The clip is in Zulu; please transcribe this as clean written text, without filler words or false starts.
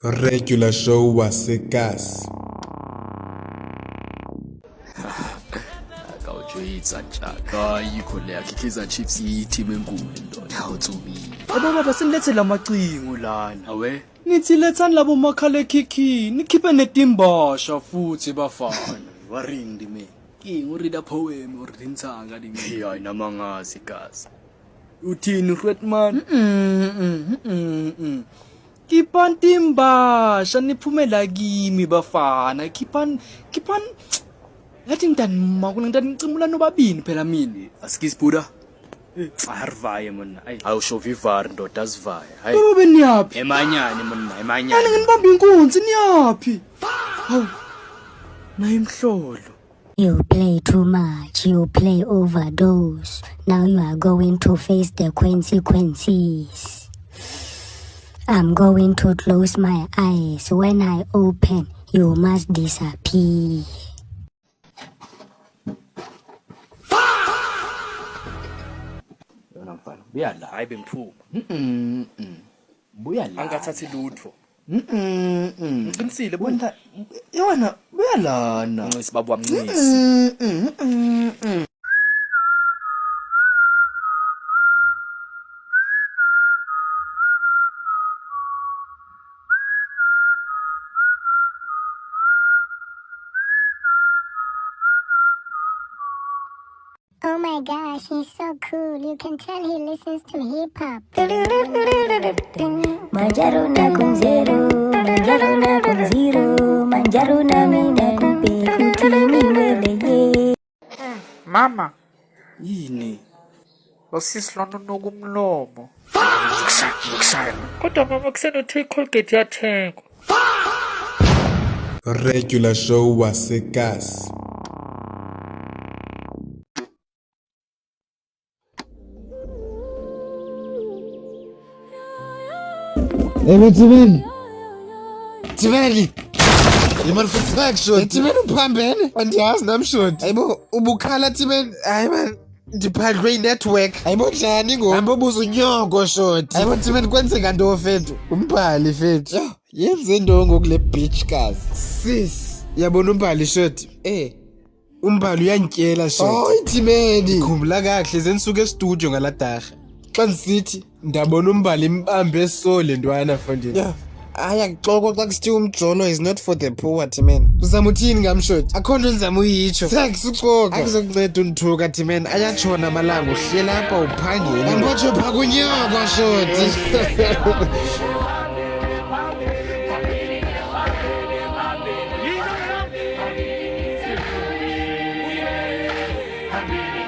Regular show waseKasi. Akawujwayitsa njaka yikho le yakhe Kaizer Chiefs yithime enkulu ndoda awutsumile. Baba senilethela amacingo lana. Awe Nithi lethani labo makhalekhikhini nikhiphe netimbasha futhi bafana. waringdi me. Ngurida poem urintsanga dimi. Hayi namangazi gazi. Uthini Redman? Khipani timbasha niphumela kimi bafana. Khipani ngathi ngitanima kuna ngicimula nobabini phela mina. Asikisibuda. Arvaye mona. Awusho vivar ndoda asivaya. Hayi. Baba beniyapi? Emanyane mona, emanyane. Yini nginibamba inkunzi niyapi? Hawu. Nayimhlolo. You play too much, you play overdose. Now you are going to face the consequences. I'm going to close my eyes. When I open, you must disappear. Yona mfana, buya la hayi bengiphuma. Buya la. Angathathi lutho. Ngiqinisile bona yona buya lana. Ncisi baba wamncisi. Oh my gosh, he's so cool. You can tell he listens to hip hop. Manjaruna kun zero, manjaruna kun zero, manjaruna mina kupe kutini wele. Mama, Yini? usisi lona unokumlomo. Kodwa mama kusenothe iColgate yathengwa. Regular show waseKasi. Timeli. Yimani futhi sakshot. Timeli uphambene. Andiyazi namshot. Hayibo ubukhala Timeli. Hayi man. Ndiphandlwe network. Hayibo njani ngo? Hamba ubuza unyoko shot. Hayibo Timeli kwenzeka ndo fethu. Umbhali fethu. Yo, yenze indongo kule beach kazi. Sis, yabona umbhali shot. Umbhali uyantyela shot. Oh, Timeli. Khumbula kahle zenisuke e-studio ngaladarha. Xa ngisithi ndabona umbali imbambe esole ntwana mfondini. Yeah. Ayaxoko xa kusithi umjolo is not for the poor man. Uzama uthini ngamshoti? Akho nto ndizama uyitsho. Sekusuxoka. Akuzokunceda undithuka man. Ayatshona amalanga uhlela apha uphangela. Angibotsho pha kunyoko shoti. Happy